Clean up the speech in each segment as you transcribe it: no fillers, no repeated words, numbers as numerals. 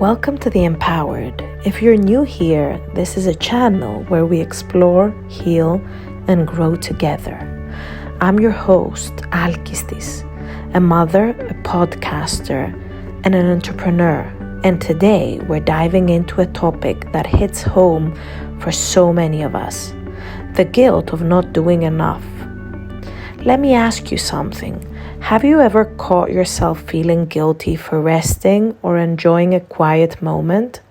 Welcome to the EmpowHERed. If you're new here, this is a channel where we explore, heal, and grow together. I'm your host, Alkistis, a mother, a podcaster, and an entrepreneur. And today we're diving into a topic that hits home for so many of us: the guilt of not doing enough. Let me ask you something. Have you ever caught yourself feeling guilty for resting or enjoying a quiet moment,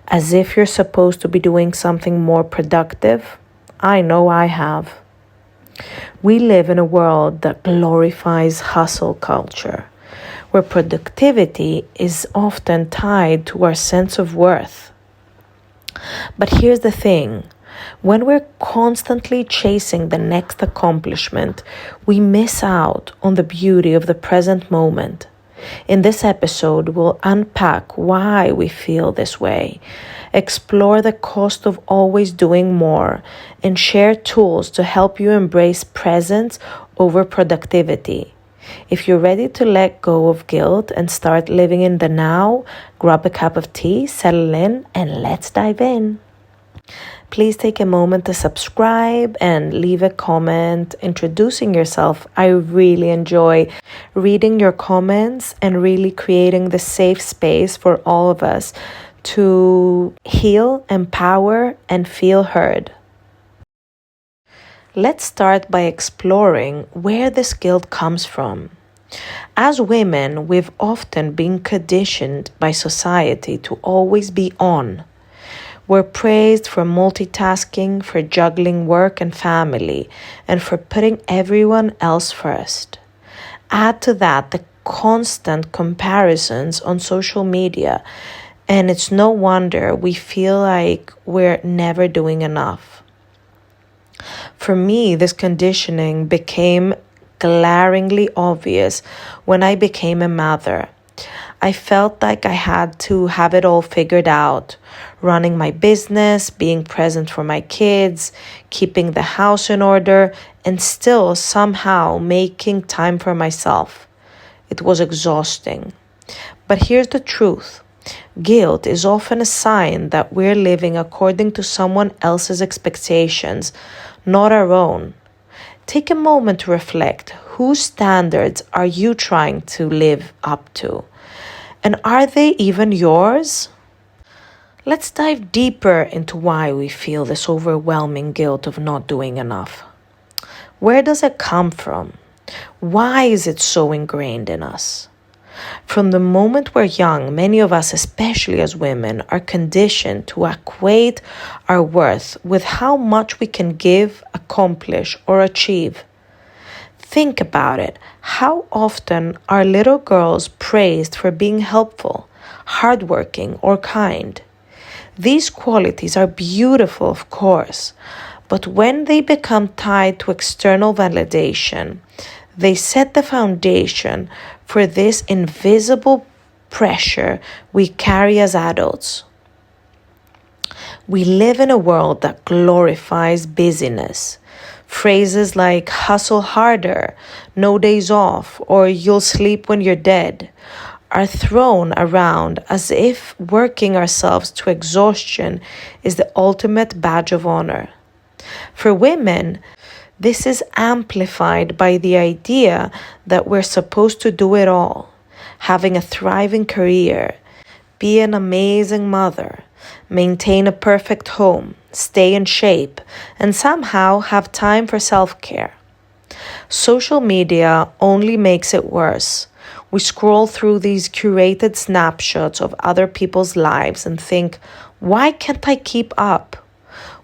as if you're supposed to be doing something more productive? I know I have. We live in a world that glorifies hustle culture, where productivity is often tied to our sense of worth. But here's the thing. When we're constantly chasing the next accomplishment, we miss out on the beauty of the present moment. In this episode, we'll unpack why we feel this way, explore the cost of always doing more, and share tools to help you embrace presence over productivity. If you're ready to let go of guilt and start living in the now, grab a cup of tea, settle in, and let's dive in. Please take a moment to subscribe and leave a comment introducing yourself. I really enjoy reading your comments and really creating the safe space for all of us to heal, empower, and feel heard. Let's start by exploring where this guilt comes from. As women, we've often been conditioned by society to always be on. We're praised for multitasking, for juggling work and family, and for putting everyone else first. Add to that the constant comparisons on social media, and it's no wonder we feel like we're never doing enough. For me, this conditioning became glaringly obvious when I became a mother. I felt like I had to have it all figured out, running my business, being present for my kids, keeping the house in order, and still somehow making time for myself. It was exhausting. But here's the truth. Guilt is often a sign that we're living according to someone else's expectations, not our own. Take a moment to reflect. Whose standards are you trying to live up to? And are they even yours? Let's dive deeper into why we feel this overwhelming guilt of not doing enough. Where does it come from? Why is it so ingrained in us? From the moment we're young, many of us, especially as women, are conditioned to equate our worth with how much we can give, accomplish, or achieve. Think about it. How often are little girls praised for being helpful, hardworking, or kind? These qualities are beautiful, of course, but when they become tied to external validation, they set the foundation for this invisible pressure we carry as adults. We live in a world that glorifies busyness. Phrases like hustle harder, no days off, or you'll sleep when you're dead are thrown around as if working ourselves to exhaustion is the ultimate badge of honor. For women, this is amplified by the idea that we're supposed to do it all, having a thriving career, be an amazing mother, maintain a perfect home, stay in shape, and somehow have time for self-care. Social media only makes it worse. We scroll through these curated snapshots of other people's lives and think, why can't I keep up?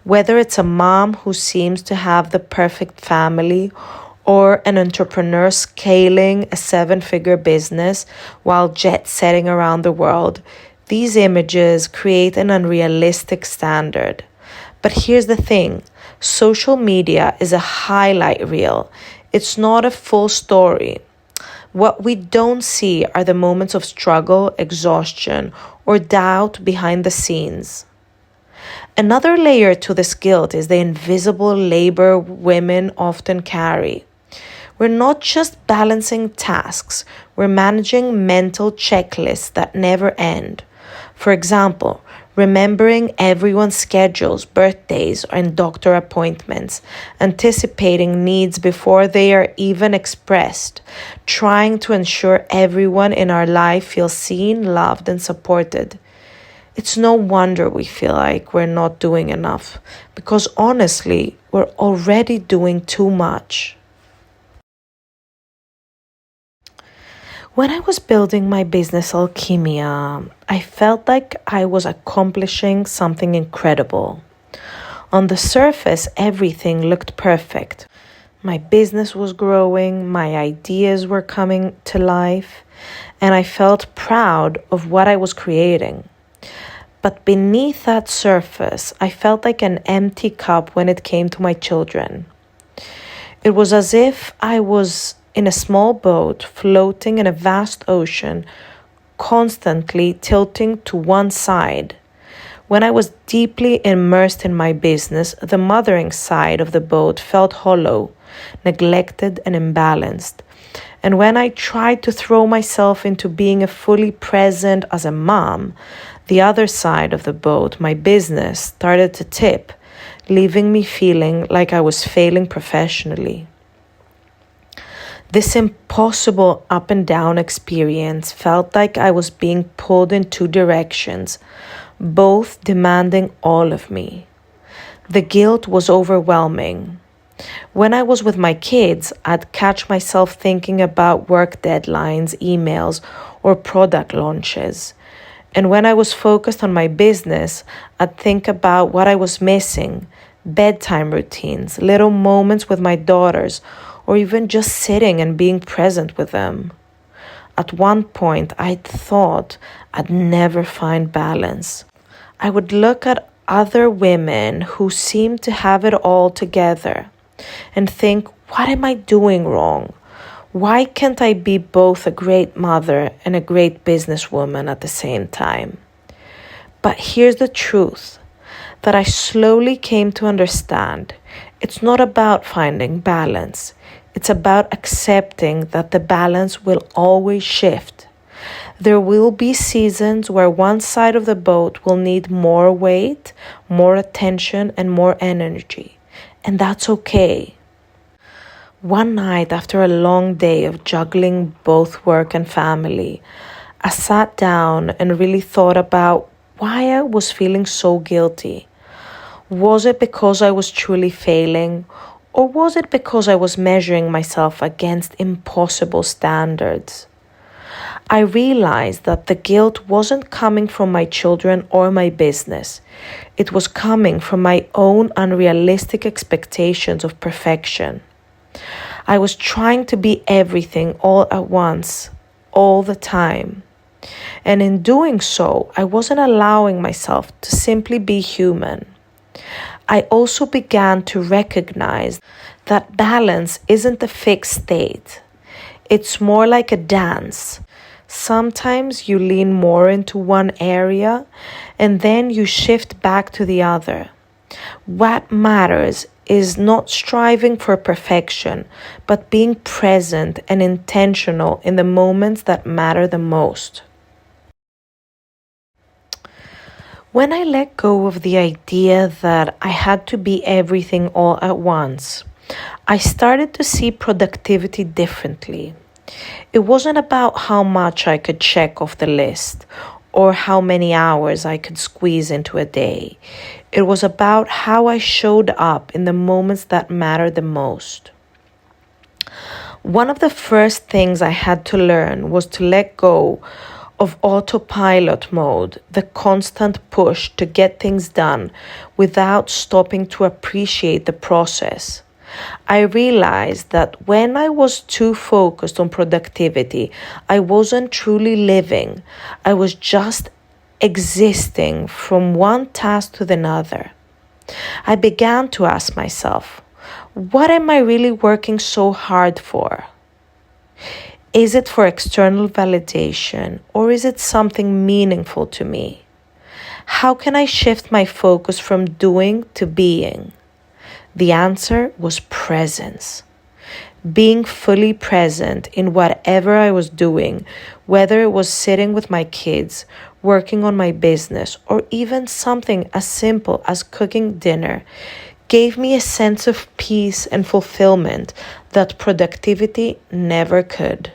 Whether it's a mom who seems to have the perfect family or an entrepreneur scaling a 7-figure business while jet-setting around the world, these images create an unrealistic standard. But here's the thing. Social media is a highlight reel. It's not a full story. What we don't see are the moments of struggle, exhaustion, or doubt behind the scenes. Another layer to this guilt is the invisible labor women often carry. We're not just balancing tasks, we're managing mental checklists that never end. For example, remembering everyone's schedules, birthdays, and doctor appointments, anticipating needs before they are even expressed, trying to ensure everyone in our life feels seen, loved, and supported. It's no wonder we feel like we're not doing enough, because honestly, we're already doing too much. When I was building my business Alchemia, I felt like I was accomplishing something incredible. On the surface, everything looked perfect. My business was growing, my ideas were coming to life, and I felt proud of what I was creating. But beneath that surface, I felt like an empty cup when it came to my children. It was as if I was in a small boat floating in a vast ocean, constantly tilting to one side. When I was deeply immersed in my business, the mothering side of the boat felt hollow, neglected, and imbalanced. And when I tried to throw myself into being a fully present as a mom, the other side of the boat, my business, started to tip, leaving me feeling like I was failing professionally. This impossible up and down experience felt like I was being pulled in two directions, both demanding all of me. The guilt was overwhelming. When I was with my kids, I'd catch myself thinking about work deadlines, emails, or product launches. And when I was focused on my business, I'd think about what I was missing, bedtime routines, little moments with my daughters, or even just sitting and being present with them. At one point, I thought I'd never find balance. I would look at other women who seemed to have it all together and think, what am I doing wrong? Why can't I be both a great mother and a great businesswoman at the same time? But here's the truth that I slowly came to understand. It's not about finding balance. It's about accepting that the balance will always shift. There will be seasons where one side of the boat will need more weight, more attention, and more energy. And that's okay. One night after a long day of juggling both work and family, I sat down and really thought about why I was feeling so guilty. Was it because I was truly failing? Or was it because I was measuring myself against impossible standards? I realized that the guilt wasn't coming from my children or my business. It was coming from my own unrealistic expectations of perfection. I was trying to be everything all at once, all the time. And in doing so, I wasn't allowing myself to simply be human. I also began to recognize that balance isn't a fixed state. It's more like a dance. Sometimes you lean more into one area and then you shift back to the other. What matters is not striving for perfection, but being present and intentional in the moments that matter the most. When I let go of the idea that I had to be everything all at once, I started to see productivity differently. It wasn't about how much I could check off the list or how many hours I could squeeze into a day. It was about how I showed up in the moments that mattered the most. One of the first things I had to learn was to let go of autopilot mode, the constant push to get things done without stopping to appreciate the process. I realized that when I was too focused on productivity, I wasn't truly living. I was just existing from one task to another. I began to ask myself, what am I really working so hard for? Is it for external validation or is it something meaningful to me? How can I shift my focus from doing to being? The answer was presence. being fully present in whatever I was doing, whether it was sitting with my kids, working on my business, or even something as simple as cooking dinner, gave me a sense of peace and fulfillment that productivity never could.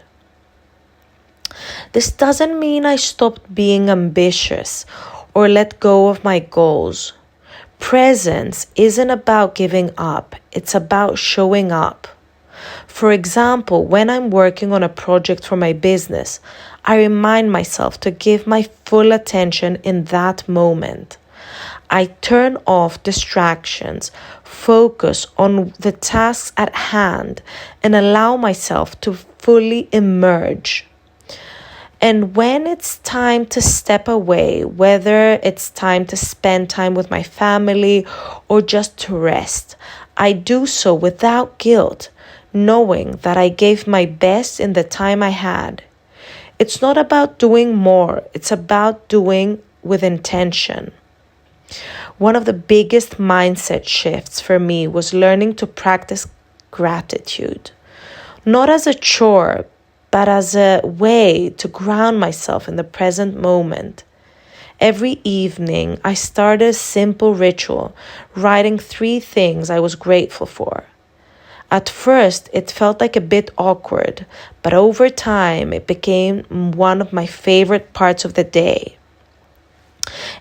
This doesn't mean I stopped being ambitious or let go of my goals. Presence isn't about giving up, it's about showing up. For example, when I'm working on a project for my business, I remind myself to give my full attention in that moment. I turn off distractions, focus on the tasks at hand, and allow myself to fully emerge. And when it's time to step away, whether it's time to spend time with my family or just to rest, I do so without guilt, knowing that I gave my best in the time I had. It's not about doing more, it's about doing with intention. One of the biggest mindset shifts for me was learning to practice gratitude, not as a chore, but as a way to ground myself in the present moment. Every evening, I started a simple ritual, writing 3 things I was grateful for. At first, it felt like a bit awkward, but over time, it became one of my favorite parts of the day.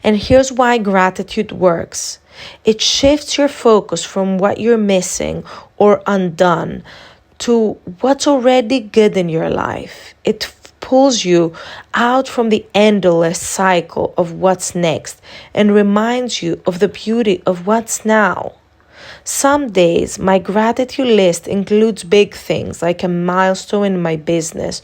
And here's why gratitude works. It shifts your focus from what you're missing or undone to what's already good in your life. It pulls you out from the endless cycle of what's next and reminds you of the beauty of what's now. Some days, my gratitude list includes big things like a milestone in my business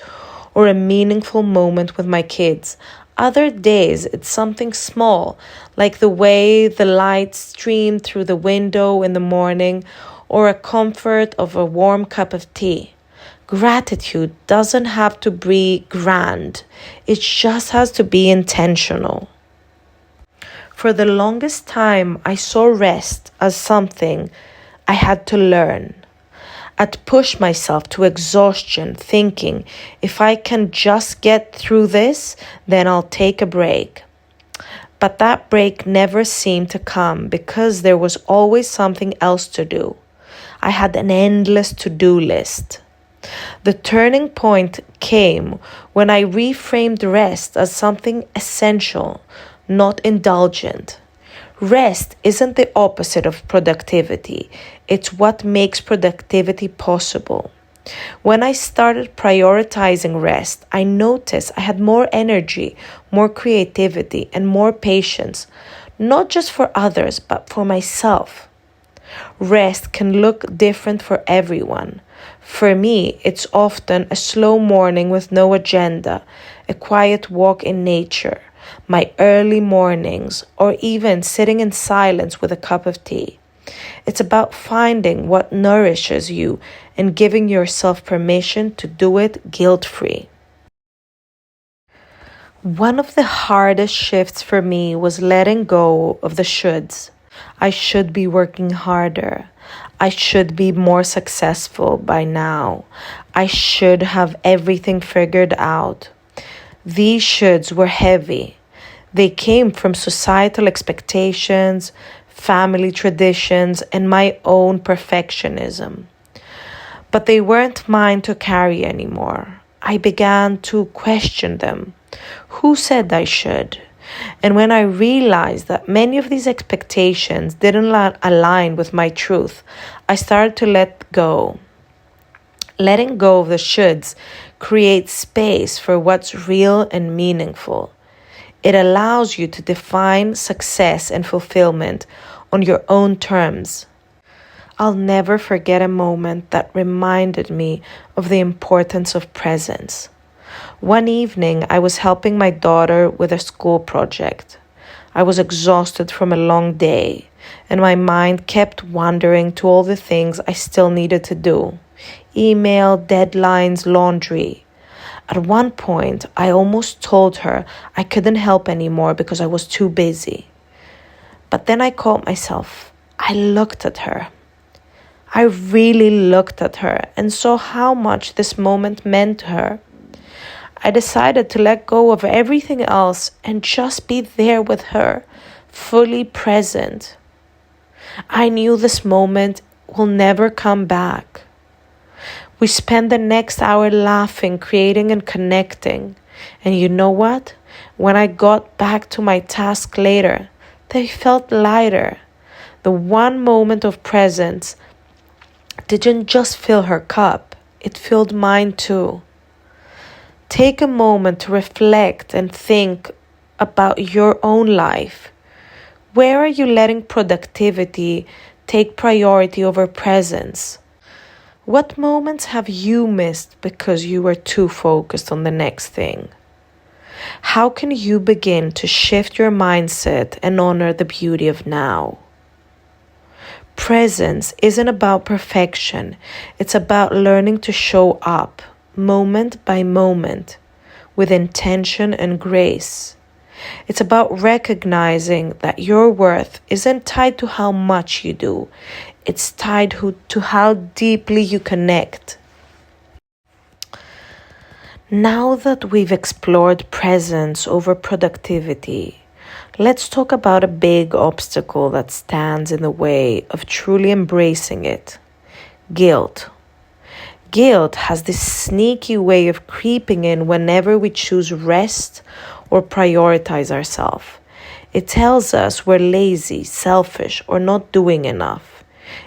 or a meaningful moment with my kids. Other days, it's something small, like the way the light streamed through the window in the morning or a comfort of a warm cup of tea. Gratitude doesn't have to be grand. It just has to be intentional. For the longest time, I saw rest as something I had to learn. I'd push myself to exhaustion, thinking, if I can just get through this, then I'll take a break. But that break never seemed to come because there was always something else to do. I had an endless to-do list. The turning point came when I reframed rest as something essential, not indulgent. Rest isn't the opposite of productivity. It's what makes productivity possible. When I started prioritizing rest, I noticed I had more energy, more creativity, and more patience, not just for others, but for myself. Rest can look different for everyone. For me, it's often a slow morning with no agenda, a quiet walk in nature, my early mornings, or even sitting in silence with a cup of tea. It's about finding what nourishes you and giving yourself permission to do it guilt-free. One of the hardest shifts for me was letting go of the shoulds. I should be working harder. I should be more successful by now. I should have everything figured out. These shoulds were heavy. They came from societal expectations, family traditions, and my own perfectionism. But they weren't mine to carry anymore. I began to question them. Who said I should? And when I realized that many of these expectations didn't align with my truth, I started to let go. Letting go of the shoulds creates space for what's real and meaningful. It allows you to define success and fulfillment on your own terms. I'll never forget a moment that reminded me of the importance of presence. One evening, I was helping my daughter with a school project. I was exhausted from a long day, and my mind kept wandering to all the things I still needed to do. Email, deadlines, laundry. At one point, I almost told her I couldn't help anymore because I was too busy. But then I caught myself. I looked at her. I really looked at her and saw how much this moment meant to her. I decided to let go of everything else and just be there with her, fully present. I knew this moment will never come back. We spent the next hour laughing, creating, and connecting. And you know what? When I got back to my task later, they felt lighter. The one moment of presence didn't just fill her cup, it filled mine too. Take a moment to reflect and think about your own life. Where are you letting productivity take priority over presence? What moments have you missed because you were too focused on the next thing? How can you begin to shift your mindset and honor the beauty of now? Presence isn't about perfection. It's about learning to show up, moment by moment, with intention and grace. It's about recognizing that your worth isn't tied to how much you do. It's tied to how deeply you connect. Now that we've explored presence over productivity, let's talk about a big obstacle that stands in the way of truly embracing it: guilt. Guilt has this sneaky way of creeping in whenever we choose rest or prioritize ourselves. It tells us we're lazy, selfish, or not doing enough.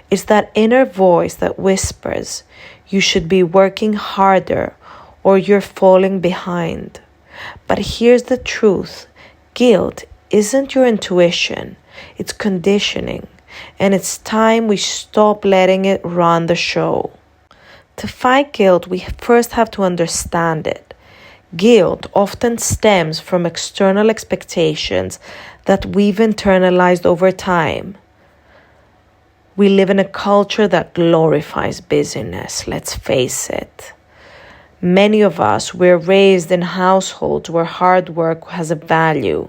It's that inner voice that whispers, you should be working harder or you're falling behind. But here's the truth. Guilt isn't your intuition, it's conditioning, and it's time we stop letting it run the show. To fight guilt, we first have to understand it. Guilt often stems from external expectations that we've internalized over time. We live in a culture that glorifies busyness, let's face it. Many of us were raised in households where hard work has a value,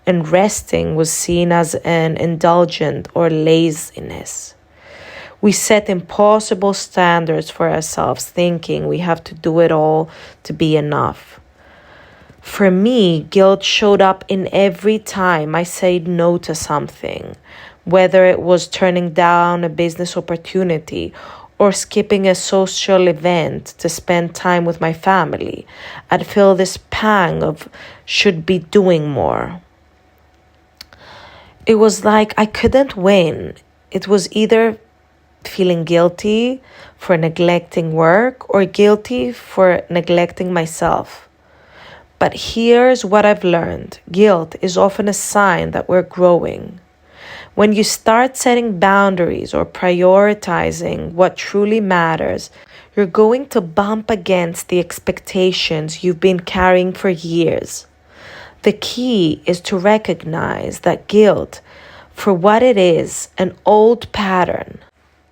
and resting was seen as an indulgence or laziness. We set impossible standards for ourselves, thinking we have to do it all to be enough. For me, guilt showed up in every time I said no to something, whether it was turning down a business opportunity or skipping a social event to spend time with my family. I'd feel this pang of should be doing more. It was like I couldn't win. It was either feeling guilty for neglecting work or guilty for neglecting myself. But here's what I've learned. Guilt is often a sign that we're growing. When you start setting boundaries or prioritizing what truly matters, you're going to bump against the expectations you've been carrying for years. The key is to recognize that guilt for what it is, an old pattern,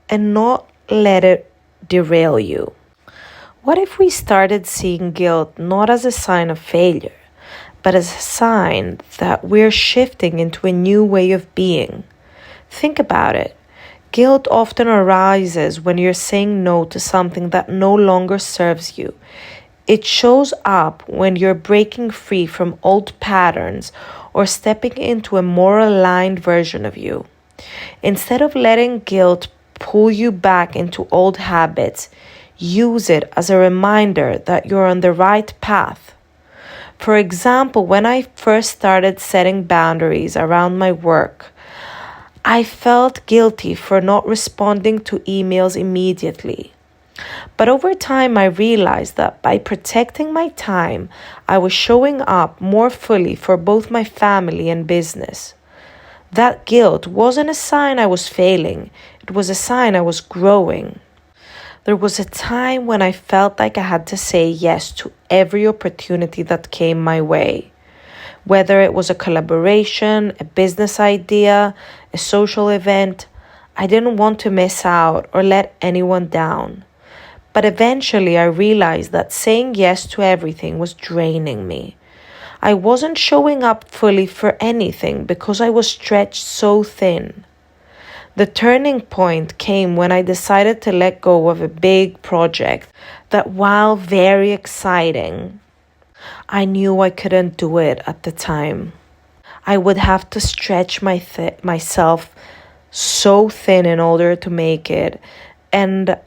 and not let it derail you. What if we started seeing guilt not as a sign of failure, but as a sign that we're shifting into a new way of being? Think about it. Guilt often arises when you're saying no to something that no longer serves you. It shows up when you're breaking free from old patterns or stepping into a more aligned version of you. Instead of letting guilt pull you back into old habits, use it as a reminder that you're on the right path. For example, when I first started setting boundaries around my work, I felt guilty for not responding to emails immediately. But over time, I realized that by protecting my time, I was showing up more fully for both my family and business. That guilt wasn't a sign I was failing. It was a sign I was growing. There was a time when I felt like I had to say yes to every opportunity that came my way. Whether it was a collaboration, a business idea, a social event, I didn't want to miss out or let anyone down. But eventually I realized that saying yes to everything was draining me. I wasn't showing up fully for anything because I was stretched so thin. The turning point came when I decided to let go of a big project that, while very exciting, I knew I couldn't do it at the time. I would have to stretch myself so thin in order to make it, and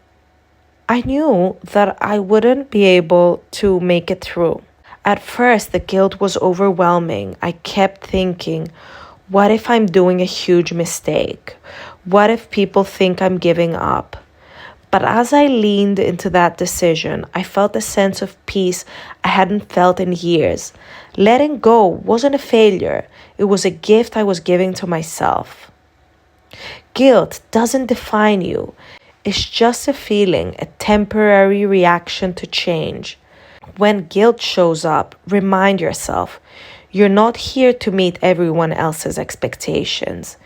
I knew that I wouldn't be able to make it through. At first, the guilt was overwhelming. I kept thinking, what if I'm doing a huge mistake? What if people think I'm giving up? But as I leaned into that decision, I felt a sense of peace I hadn't felt in years. Letting go wasn't a failure, it was a gift I was giving to myself. Guilt doesn't define you, it's just a feeling, a temporary reaction to change. When guilt shows up, remind yourself, you're not here to meet everyone else's expectations.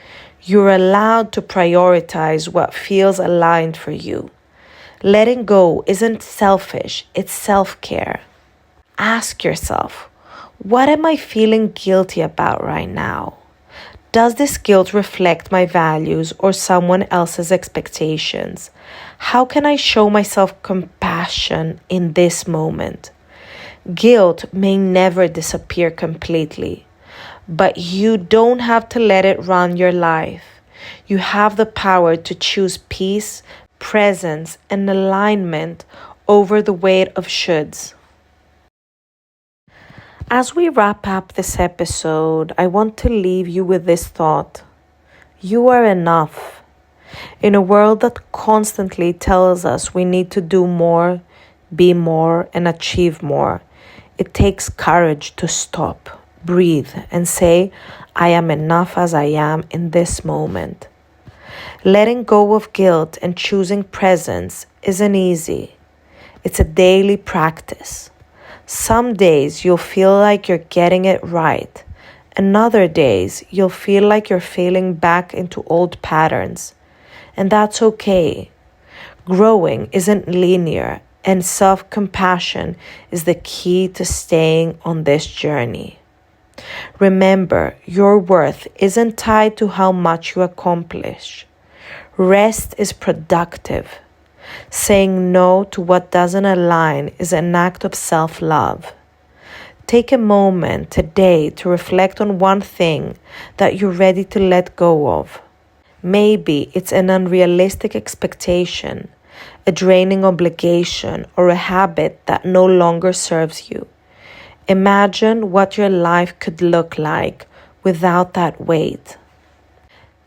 You're allowed to prioritize what feels aligned for you. Letting go isn't selfish, it's self-care. Ask yourself, what am I feeling guilty about right now? Does this guilt reflect my values or someone else's expectations? How can I show myself compassion in this moment? Guilt may never disappear completely, but you don't have to let it run your life. You have the power to choose peace, presence, and alignment over the weight of shoulds. As we wrap up this episode, I want to leave you with this thought. You are enough. In a world that constantly tells us we need to do more, be more, and achieve more, it takes courage to stop, breathe, and say, I am enough as I am in this moment. Letting go of guilt and choosing presence isn't easy. It's a daily practice. Some days you'll feel like you're getting it right, and other days you'll feel like you're falling back into old patterns. And that's okay. Growing isn't linear, and self-compassion is the key to staying on this journey. Remember, your worth isn't tied to how much you accomplish. Rest is productive. Saying no to what doesn't align is an act of self-love. Take a moment today to reflect on one thing that you're ready to let go of. Maybe it's an unrealistic expectation, a draining obligation, or a habit that no longer serves you. Imagine what your life could look like without that weight.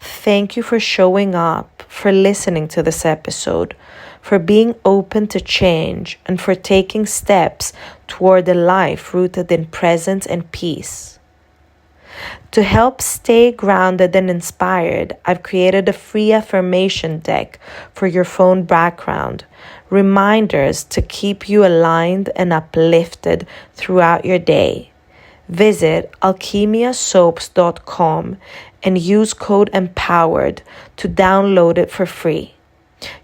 Thank you for showing up, for listening to this episode, for being open to change, and for taking steps toward a life rooted in presence and peace. To help stay grounded and inspired, I've created a free affirmation deck for your phone background, reminders to keep you aligned and uplifted throughout your day. Visit alchemiasoaps.com and use code EmpowHERed to download it for free.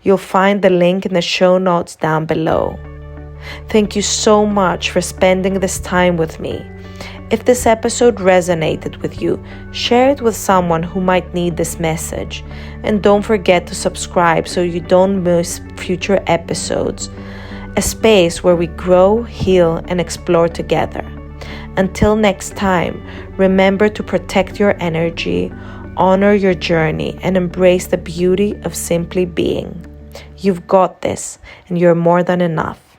You'll find the link in the show notes down below. Thank you so much for spending this time with me. If this episode resonated with you, share it with someone who might need this message. And don't forget to subscribe so you don't miss future episodes. A space where we grow, heal, and explore together. Until next time, remember to protect your energy, honor your journey, and embrace the beauty of simply being. You've got this, and you're more than enough.